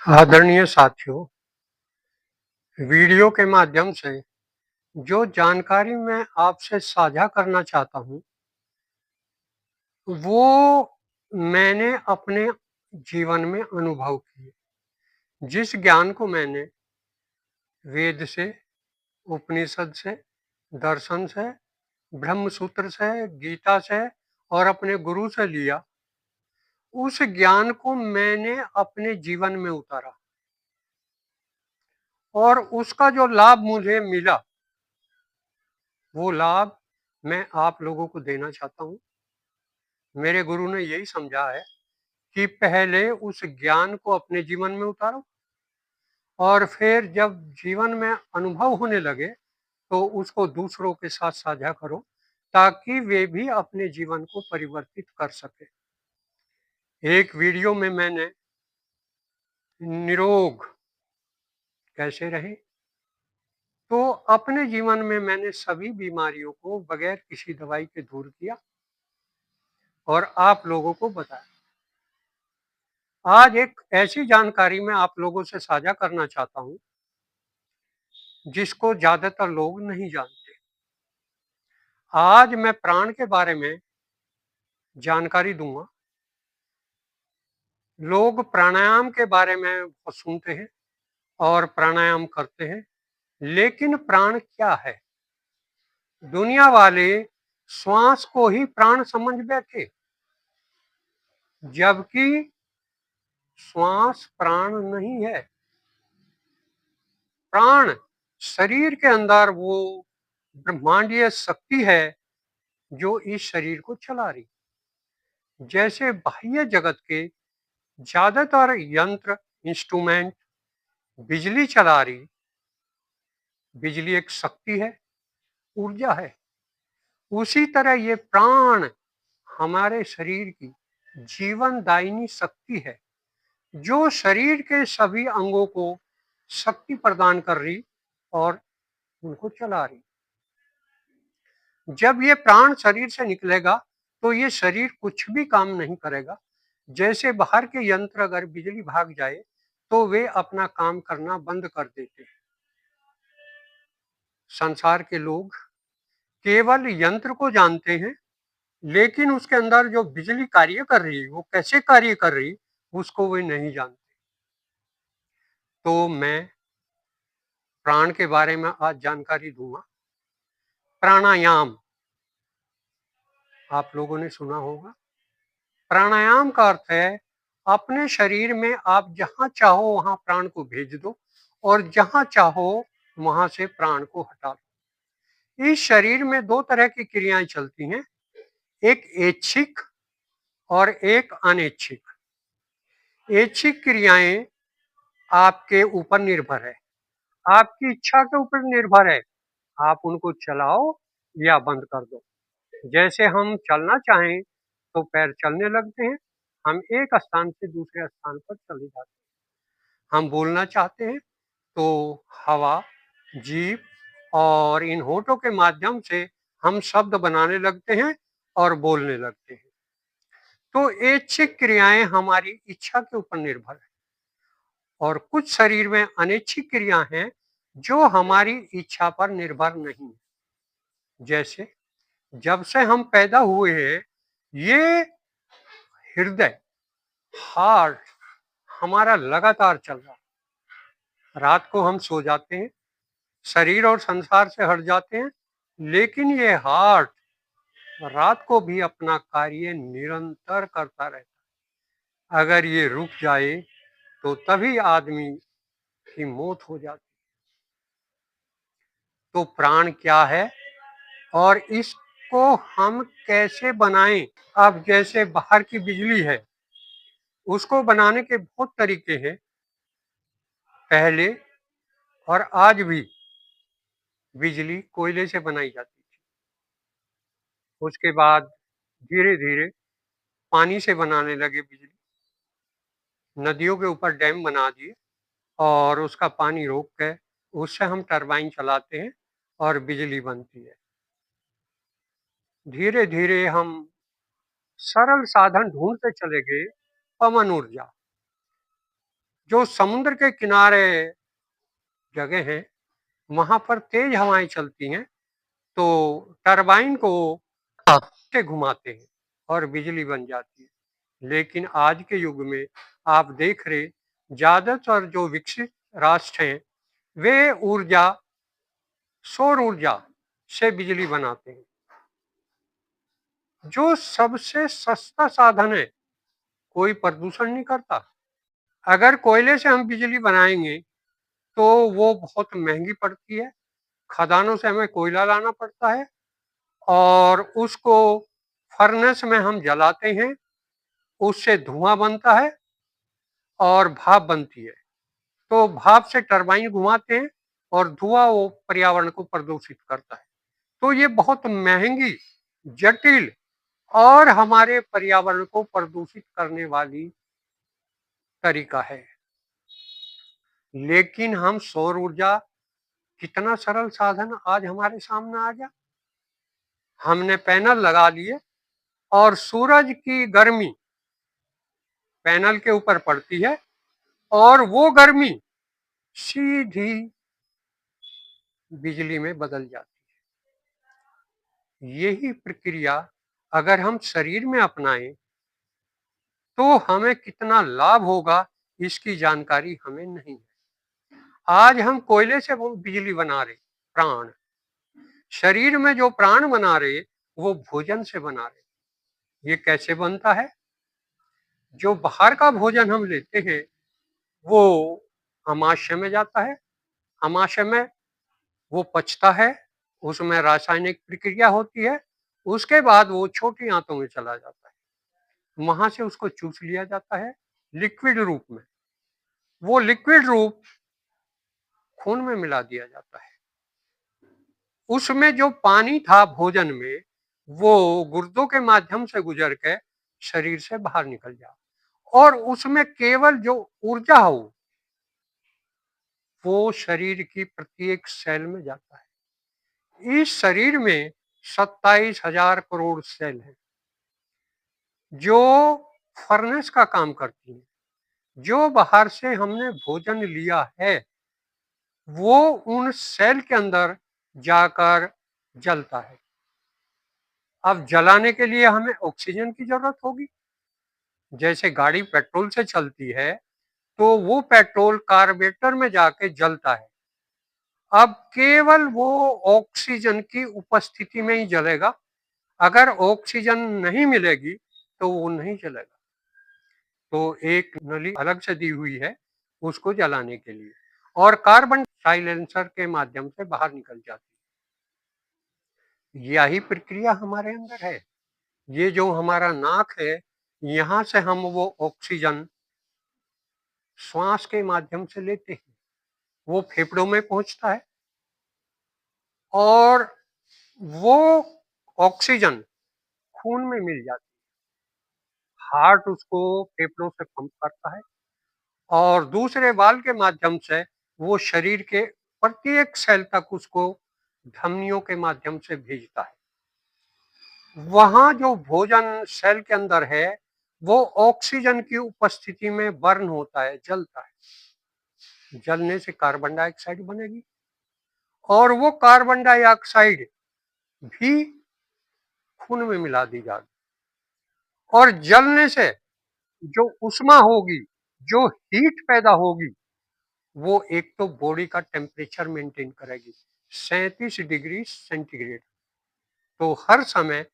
आदरणीय साथियों, वीडियो के माध्यम से जो जानकारी मैं आपसे साझा करना चाहता हूँ, वो मैंने अपने जीवन में अनुभव किए। जिस ज्ञान को मैंने वेद से, उपनिषद से, दर्शन से, ब्रह्मसूत्र से, गीता से और अपने गुरु से लिया, उस ज्ञान को मैंने अपने जीवन में उतारा और उसका जो लाभ मुझे मिला, वो लाभ मैं आप लोगों को देना चाहता हूँ। मेरे गुरु ने यही समझा है कि पहले उस ज्ञान को अपने जीवन में उतारो और फिर जब जीवन में अनुभव होने लगे तो उसको दूसरों के साथ साझा करो ताकि वे भी अपने जीवन को परिवर्तित कर सके। एक वीडियो में मैंने निरोग कैसे रहे, तो अपने जीवन में मैंने सभी बीमारियों को बगैर किसी दवाई के दूर किया और आप लोगों को बताया। आज एक ऐसी जानकारी मैं आप लोगों से साझा करना चाहता हूं जिसको ज्यादातर लोग नहीं जानते। आज मैं प्राण के बारे में जानकारी दूंगा। लोग प्राणायाम के बारे में बहुत सुनते हैं और प्राणायाम करते हैं, लेकिन प्राण क्या है? दुनिया वाले श्वास को ही प्राण समझ बैठे, जबकि श्वास प्राण नहीं है। प्राण शरीर के अंदर वो ब्रह्मांडीय शक्ति है जो इस शरीर को चला रही। जैसे बाह्य जगत के ज्यादातर यंत्र, इंस्ट्रूमेंट बिजली चला रही, बिजली एक शक्ति है, ऊर्जा है। उसी तरह ये प्राण हमारे शरीर की जीवनदायिनी शक्ति है जो शरीर के सभी अंगों को शक्ति प्रदान कर रही और उनको चला रही। जब ये प्राण शरीर से निकलेगा तो ये शरीर कुछ भी काम नहीं करेगा। जैसे बाहर के यंत्र अगर बिजली भाग जाए तो वे अपना काम करना बंद कर देते हैं। संसार के लोग केवल यंत्र को जानते हैं, लेकिन उसके अंदर जो बिजली कार्य कर रही है, वो कैसे कार्य कर रही, उसको वे नहीं जानते। तो मैं प्राण के बारे में आज जानकारी दूंगा। प्राणायाम आप लोगों ने सुना होगा। प्राणायाम का अर्थ है अपने शरीर में आप जहां चाहो वहां प्राण को भेज दो और जहां चाहो वहां से प्राण को हटा दो। इस शरीर में दो तरह की क्रियाएं चलती हैं, एक ऐच्छिक और एक अनैच्छिक। ऐच्छिक क्रियाएं आपके ऊपर निर्भर है, आपकी इच्छा के ऊपर निर्भर है। आप उनको चलाओ या बंद कर दो। जैसे हम चलना चाहें तो पैर चलने लगते हैं, हम एक स्थान से दूसरे स्थान पर चले जाते हैं। हम बोलना चाहते हैं तो हवा, जीभ और इन होठों के माध्यम से हम शब्द बनाने लगते हैं और बोलने लगते हैं। तो ऐच्छिक क्रियाएं हमारी इच्छा के ऊपर निर्भर है और कुछ शरीर में अनैच्छिक क्रिया हैं जो हमारी इच्छा पर निर्भर नहीं है। जैसे जब से हम पैदा हुए हैं, ये हृदय, हार्ट हमारा लगातार चल रहा है। रात को हम सो जाते हैं, शरीर और संसार से हट जाते हैं, लेकिन ये हार्ट रात को भी अपना कार्य निरंतर करता रहता है। अगर ये रुक जाए तो तभी आदमी की मौत हो जाती है। तो प्राण क्या है और इसको हम कैसे बनाएं? अब जैसे बाहर की बिजली है, उसको बनाने के बहुत तरीके हैं। पहले और आज भी बिजली कोयले से बनाई जाती थी। उसके बाद धीरे धीरे पानी से बनाने लगे बिजली। नदियों के ऊपर डैम बना दिए और उसका पानी रोक के उससे हम टरबाइन चलाते हैं और बिजली बनती है। धीरे धीरे हम सरल साधन ढूंढते चले गए, पवन ऊर्जा। जो समुद्र के किनारे जगह हैं, वहां पर तेज हवाएं चलती हैं, तो टरबाइन को से घुमाते हैं और बिजली बन जाती है। लेकिन आज के युग में आप देख रहे, ज्यादातर जो विकसित राष्ट्र हैं, वे सौर ऊर्जा से बिजली बनाते हैं, जो सबसे सस्ता साधन है, कोई प्रदूषण नहीं करता। अगर कोयले से हम बिजली बनाएंगे तो वो बहुत महंगी पड़ती है, खदानों से हमें कोयला लाना पड़ता है और उसको फर्नेस में हम जलाते हैं, उससे धुआं बनता है और भाप बनती है। तो भाप से टरबाइन घुमाते हैं और धुआं वो पर्यावरण को प्रदूषित करता है। तो ये बहुत महंगी, जटिल और हमारे पर्यावरण को प्रदूषित करने वाली तरीका है। लेकिन हम सौर ऊर्जा, कितना सरल साधन आज हमारे सामने आ गया। हमने पैनल लगा लिए और सूरज की गर्मी पैनल के ऊपर पड़ती है और वो गर्मी सीधी बिजली में बदल जाती है। यही प्रक्रिया अगर हम शरीर में अपनाएं तो हमें कितना लाभ होगा, इसकी जानकारी हमें नहीं है। आज हम कोयले से वो बिजली बना रहे, प्राण, शरीर में जो प्राण बना रहे वो भोजन से बना रहे। ये कैसे बनता है? जो बाहर का भोजन हम लेते हैं वो आमाशय में जाता है, आमाशय में वो पचता है, उसमें रासायनिक प्रक्रिया होती है, उसके बाद वो छोटी आंतों में चला जाता है, वहां से उसको चूस लिया जाता है लिक्विड रूप में। वो लिक्विड रूप खून में मिला दिया जाता है। उसमें जो पानी था भोजन में, वो गुर्दों के माध्यम से गुजर के शरीर से बाहर निकल जाए और उसमें केवल जो ऊर्जा हो वो शरीर की प्रत्येक सेल में जाता है। इस शरीर में 27,000 करोड़ सेल हैं जो फर्नेस का काम करती हैं। जो बाहर से हमने भोजन लिया है वो उन सेल के अंदर जाकर जलता है। अब जलाने के लिए हमें ऑक्सीजन की जरूरत होगी। जैसे गाड़ी पेट्रोल से चलती है तो वो पेट्रोल कार्बोरेटर में जाके जलता है। अब केवल वो ऑक्सीजन की उपस्थिति में ही जलेगा। अगर ऑक्सीजन नहीं मिलेगी तो वो नहीं जलेगा। तो एक नली अलग से दी हुई है उसको जलाने के लिए और कार्बन साइलेंसर के माध्यम से बाहर निकल जाती है। यही प्रक्रिया हमारे अंदर है। ये जो हमारा नाक है, यहां से हम वो ऑक्सीजन श्वास के माध्यम से लेते हैं, वो फेफड़ों में पहुंचता है और वो ऑक्सीजन खून में मिल जाती है। हार्ट उसको फेफड़ों से पंप करता है और दूसरे वाल्व के माध्यम से वो शरीर के प्रत्येक सेल तक उसको धमनियों के माध्यम से भेजता है। वहां जो भोजन सेल के अंदर है वो ऑक्सीजन की उपस्थिति में बर्न होता है, जलता है। जलने से कार्बन डाइऑक्साइड बनेगी और वो कार्बन डाइऑक्साइड भी खून में मिला दी जाती और जलने से जो उष्मा होगी, जो हीट पैदा होगी, वो एक तो बॉडी का टेम्परेचर मेंटेन करेगी 37 डिग्री सेंटीग्रेड। तो हर समय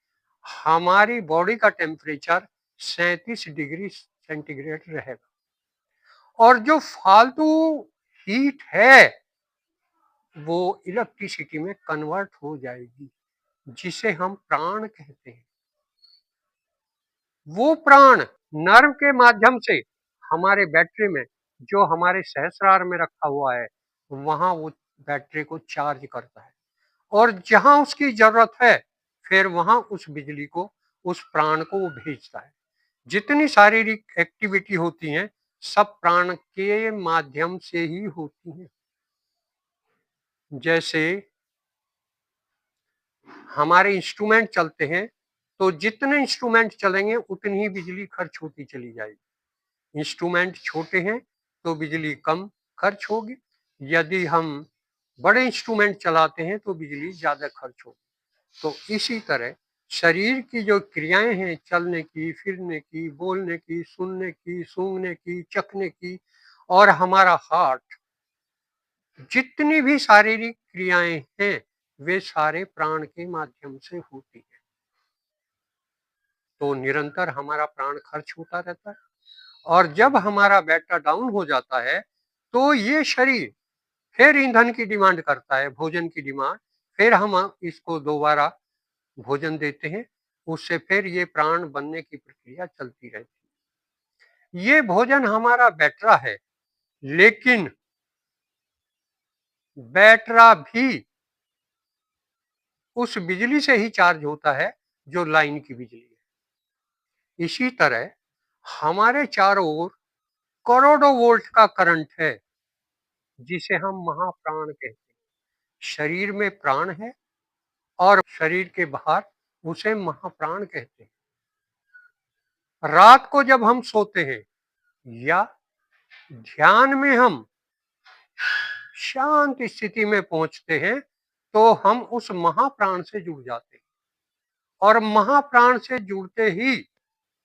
हमारी बॉडी का टेम्परेचर 37 डिग्री सेंटीग्रेड रहेगा और जो फालतू हीट है वो इलेक्ट्रिसिटी में कन्वर्ट हो जाएगी, जिसे हम प्राण कहते हैं। वो प्राण नर्व के माध्यम से हमारे बैटरी में, जो हमारे सहस्रार में रखा हुआ है, वहां वो बैटरी को चार्ज करता है और जहां उसकी जरूरत है फिर वहां उस बिजली को, उस प्राण को वो भेजता है। जितनी शारीरिक एक्टिविटी होती हैं सब प्राण के माध्यम से ही होती हैं। जैसे हमारे इंस्ट्रूमेंट चलते हैं तो जितने इंस्ट्रूमेंट चलेंगे उतनी ही बिजली खर्च होती चली जाएगी। इंस्ट्रूमेंट छोटे हैं तो बिजली कम खर्च होगी, यदि हम बड़े इंस्ट्रूमेंट चलाते हैं तो बिजली ज्यादा खर्च होगी। तो इसी तरह शरीर की जो क्रियाएं हैं, चलने की, फिरने की, बोलने की, सुनने की, सूंघने की, चखने की, और हमारा हार्ट, जितनी भी शारीरिक क्रियाएं हैं वे सारे प्राण के माध्यम से होती है। तो निरंतर हमारा प्राण खर्च होता रहता है, और जब हमारा बैटरा डाउन हो जाता है तो ये शरीर फिर ईंधन की डिमांड करता है, भोजन की डिमांड। फिर हम इसको दोबारा भोजन देते हैं, उससे फिर ये प्राण बनने की प्रक्रिया चलती रहती है। ये भोजन हमारा बैटरा है, लेकिन बैटरा भी उस बिजली से ही चार्ज होता है जो लाइन की बिजली है। इसी तरह हमारे चारों ओर करोड़ों वोल्ट का करंट है, जिसे हम महाप्राण कहते हैं। शरीर में प्राण है और शरीर के बाहर उसे महाप्राण कहते हैं। रात को जब हम सोते हैं या ध्यान में हम शांत स्थिति में पहुंचते हैं तो हम उस महाप्राण से जुड़ जाते हैं, और महाप्राण से जुड़ते ही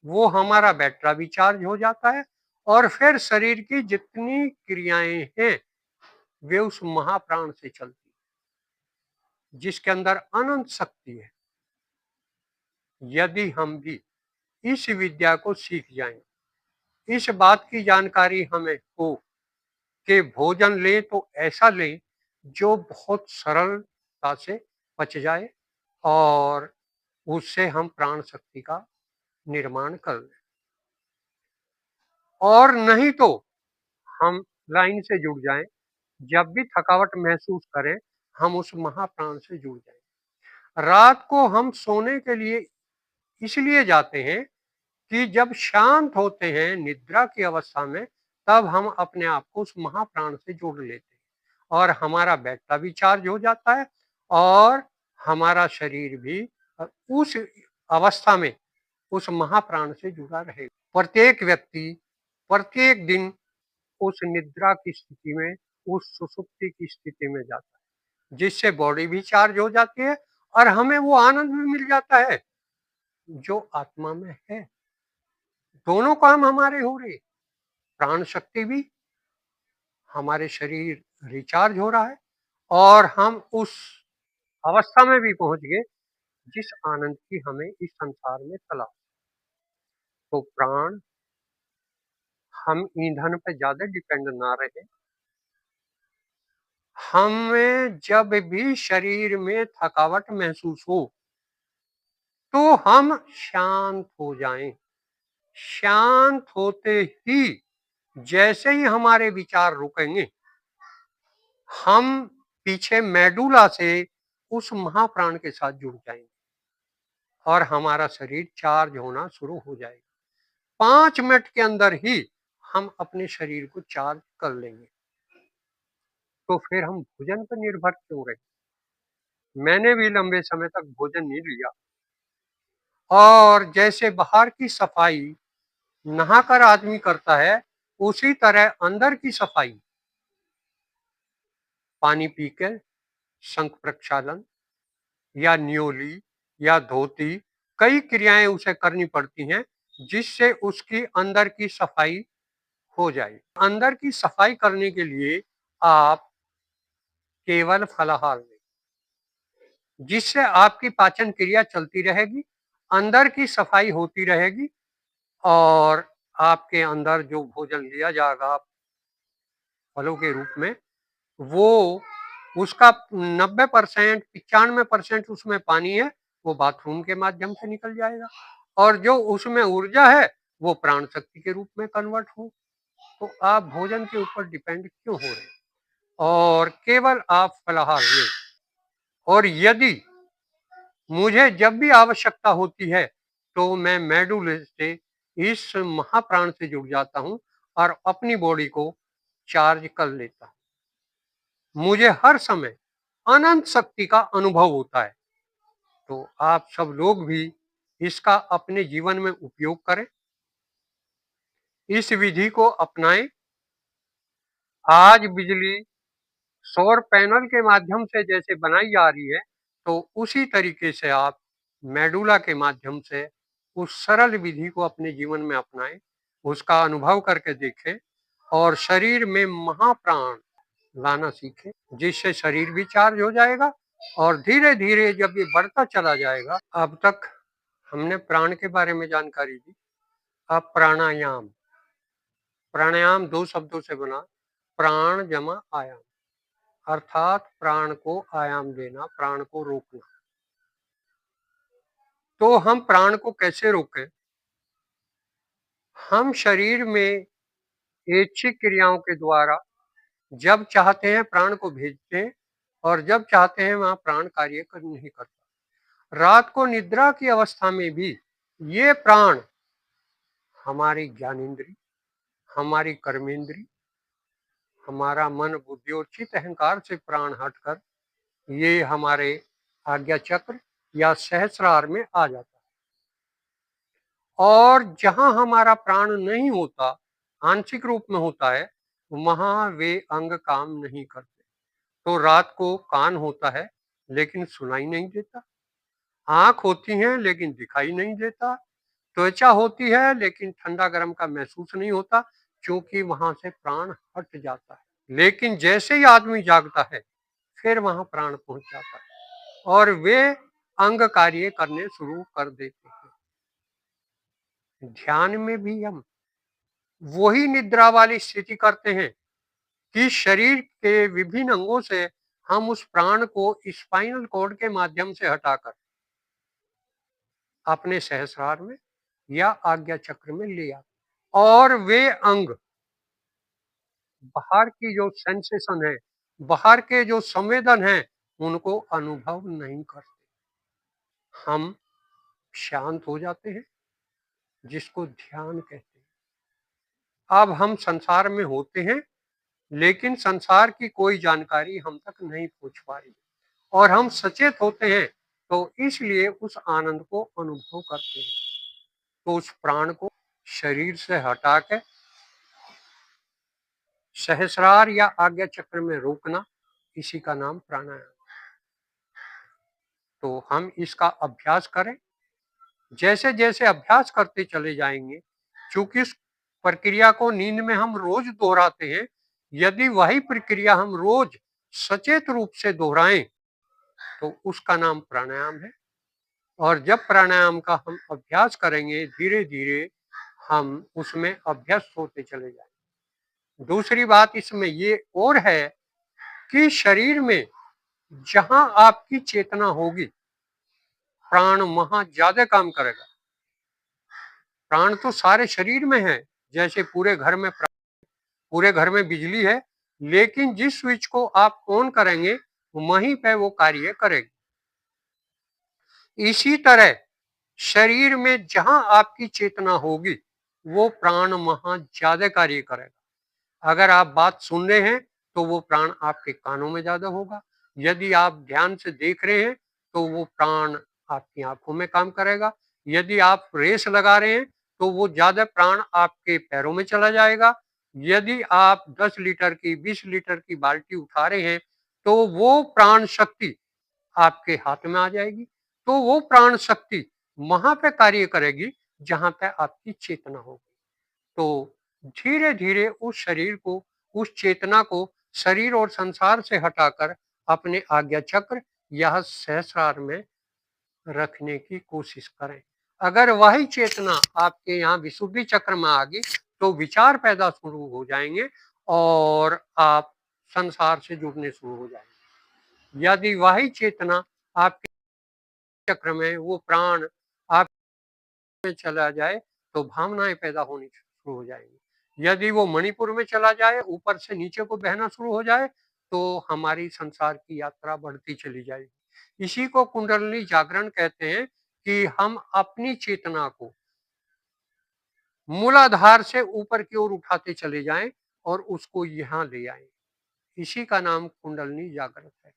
वो हमारा बैटरा भी चार्ज हो जाता है, और फिर शरीर की जितनी क्रियाएं हैं वे उस महाप्राण से चलती है, जिसके अंदर अनंत शक्ति है। यदि हम भी इस विद्या को सीख जाएं, इस बात की जानकारी हमें हो कि भोजन लें तो ऐसा लें जो बहुत सरलता से पच जाए, और उससे हम प्राण शक्ति का निर्माण कर लें, और नहीं तो हम लाइन से जुड़ जाएं। जब भी थकावट महसूस करें, हम उस महाप्राण से जुड़ जाएं। रात को हम सोने के लिए इसलिए जाते हैं कि जब शांत होते हैं निद्रा की अवस्था में, तब हम अपने आप को उस महाप्राण से जोड़ लेते हैं, और हमारा बैटरा भी चार्ज हो जाता है, और हमारा शरीर भी उस अवस्था में उस महाप्राण से जुड़ा रहेगा। प्रत्येक व्यक्ति प्रत्येक दिन उस निद्रा की स्थिति में, उस सुषुप्ति की स्थिति में जाता है, जिससे बॉडी भी चार्ज हो जाती है और हमें वो आनंद भी मिल जाता है जो आत्मा में है। दोनों काम हमारे हो रहे, प्राण शक्ति भी, हमारे शरीर रिचार्ज हो रहा है, और हम उस अवस्था में भी पहुंच गए जिस आनंद की हमें इस संसार में तलाश। तो प्राण, हम ईंधन पे ज्यादा डिपेंड ना रहे। हमें जब भी शरीर में थकावट महसूस हो तो हम शांत हो जाएं। शांत होते ही, जैसे ही हमारे विचार रुकेंगे, हम पीछे मेडुला से उस महाप्राण के साथ जुड़ जाएंगे, और हमारा शरीर चार्ज होना शुरू हो जाएगा। 5 मिनट के अंदर ही हम अपने शरीर को चार्ज कर लेंगे। तो फिर हम भोजन पर निर्भर क्यों रहे? मैंने भी लंबे समय तक भोजन नहीं लिया, और जैसे बाहर की सफाई नहाकर आदमी करता है, उसी तरह अंदर की सफाई पानी पीकर, शंख प्रक्षालन या न्योली या धोती, कई क्रियाएं उसे करनी पड़ती हैं जिससे उसकी अंदर की सफाई हो जाए। अंदर की सफाई करने के लिए आप केवल फलाहार लें, जिससे आपकी पाचन क्रिया चलती रहेगी, अंदर की सफाई होती रहेगी, और आपके अंदर जो भोजन लिया जाएगा फलों के रूप में, वो उसका 90% 95% उसमें पानी है, वो बाथरूम के माध्यम से निकल जाएगा, और जो उसमें ऊर्जा है वो प्राण शक्ति के रूप में कन्वर्ट हो। तो आप भोजन के ऊपर डिपेंड क्यों हो रहे हैं, और केवल आप फलाहार लें। और यदि मुझे जब भी आवश्यकता होती है तो मैं मेडुले से, इस महाप्राण से जुड़ जाता हूं और अपनी बॉडी को चार्ज कर लेता हूं। मुझे हर समय अनंत शक्ति का अनुभव होता है। तो आप सब लोग भी इसका अपने जीवन में उपयोग करें, इस विधि को अपनाएं, आज बिजली सौर पैनल के माध्यम से जैसे बनाई जा रही है, तो उसी तरीके से आप मेडुला के माध्यम से उस सरल विधि को अपने जीवन में अपनाएं, उसका अनुभव करके देखें और शरीर में महाप्राण लाना सीखें, जिससे शरीर भी चार्ज हो जाएगा और धीरे धीरे जब ये बढ़ता चला जाएगा। अब तक हमने प्राण के बारे में जानकारी दी। अब प्राणायाम। प्राणायाम दो शब्दों से बना, प्राण जमा आयाम, अर्थात प्राण को आयाम देना, प्राण को रोकना। तो हम प्राण को कैसे रोकें? हम शरीर में ऐच्छिक क्रियाओं के द्वारा जब चाहते हैं प्राण को भेजते हैं और जब चाहते हैं वहां प्राण कार्य कर नहीं करता। रात को निद्रा की अवस्था में भी ये प्राण हमारी ज्ञानेंद्री, हमारी कर्मेंद्री, हमारा मन बुद्धि और चित्त अहंकार से प्राण हटकर ये हमारे आज्ञा चक्र या सहस्रार में आ जाता है। और जहां हमारा प्राण नहीं होता, आंशिक रूप में होता है, वहां वे अंग काम नहीं करते। तो रात को कान होता है लेकिन सुनाई नहीं देता, आंख होती है लेकिन दिखाई नहीं देता, त्वचा होती है लेकिन ठंडा गर्म का महसूस नहीं होता, क्योंकि वहां से प्राण हट जाता है। लेकिन जैसे ही आदमी जागता है, फिर वहां प्राण पहुंच जाता है और वे अंग कार्य करने शुरू कर देते हैं। ध्यान में भी हम वही निद्रा वाली स्थिति करते हैं कि शरीर के विभिन्न अंगों से हम उस प्राण को स्पाइनल कॉर्ड के माध्यम से हटाकर अपने सहस्रार में या आज्ञा चक्र में ले आते, और वे अंग बाहर की जो सेंसेशन है, बाहर के जो संवेदन है, उनको अनुभव नहीं करते। हम शांत हो जाते हैं, जिसको ध्यान कहते हैं। अब हम संसार में होते हैं, लेकिन संसार की कोई जानकारी हम तक नहीं पहुंच पा रही और हम सचेत होते हैं, तो इसलिए उस आनंद को अनुभव करते हैं। तो उस प्राण को शरीर से हटा के सहस्रार या आज्ञा चक्र में रोकना, इसी का नाम प्राणायाम। तो हम इसका अभ्यास करें। जैसे जैसे अभ्यास करते चले जाएंगे, चूंकि इस प्रक्रिया को नींद में हम रोज दोहराते हैं, यदि वही प्रक्रिया हम रोज सचेत रूप से दोहराएं, तो उसका नाम प्राणायाम है। और जब प्राणायाम का हम अभ्यास करेंगे, धीरे धीरे हम उसमें अभ्यस्त होते चले जाएंगे। दूसरी बात इसमें ये और है कि शरीर में जहां आपकी चेतना होगी, प्राण वहां ज्यादा काम करेगा। प्राण तो सारे शरीर में है, जैसे पूरे घर में बिजली है, लेकिन जिस स्विच को आप ऑन करेंगे वहीं पे वो कार्य करेगी। इसी तरह शरीर में जहां आपकी चेतना होगी, वो प्राण वहां ज्यादा कार्य करेगा। अगर आप बात सुन रहे हैं, तो वो प्राण आपके कानों में ज्यादा होगा। यदि आप ध्यान से देख रहे हैं, तो वो प्राण आपकी आंखों में काम करेगा। यदि आप रेस लगा रहे हैं, तो वो ज्यादा प्राण आपके पैरों में चला जाएगा। यदि आप 10 लीटर की 20 लीटर की बाल्टी उठा रहे हैं, तो वो प्राण शक्ति आपके हाथ में आ जाएगी। तो वो प्राण शक्ति वहां पे कार्य करेगी जहां पे आपकी चेतना होगी। तो धीरे धीरे उस शरीर को, उस चेतना को शरीर और संसार से हटाकर अपने आज्ञा चक्र या सहस्रार में रखने की कोशिश करें। अगर वही चेतना आपके यहाँ विशुद्धि चक्र में आ गई, तो विचार पैदा शुरू हो जाएंगे और आप संसार से जुड़ने शुरू हो जाएंगे। यदि वही चेतना आपके चक्र में, वो प्राण आप में चला जाए, तो भावनाएं पैदा होनी शुरू हो जाएंगी। यदि वो मणिपुर में चला जाए, ऊपर से नीचे को बहना शुरू हो जाए, तो हमारी संसार की यात्रा बढ़ती चली जाएगी। इसी को कुंडलिनी जागरण कहते हैं कि हम अपनी चेतना को मूलाधार से ऊपर की ओर उठाते चले जाएं और उसको यहाँ ले आए। इसी का नाम कुंडलिनी जागृत है।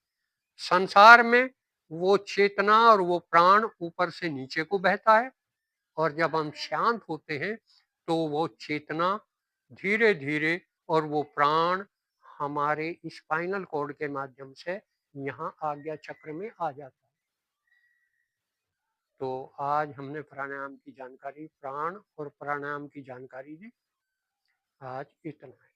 संसार में वो चेतना और वो प्राण ऊपर से नीचे को बहता है, और जब हम शांत होते हैं, तो वो चेतना धीरे धीरे और वो प्राण हमारे स्पाइनल कॉर्ड के माध्यम से यहाँ आज्ञा चक्र में आ जाता है। तो आज हमने प्राणायाम की जानकारी, प्राण और प्राणायाम की जानकारी दी। आज इतना है।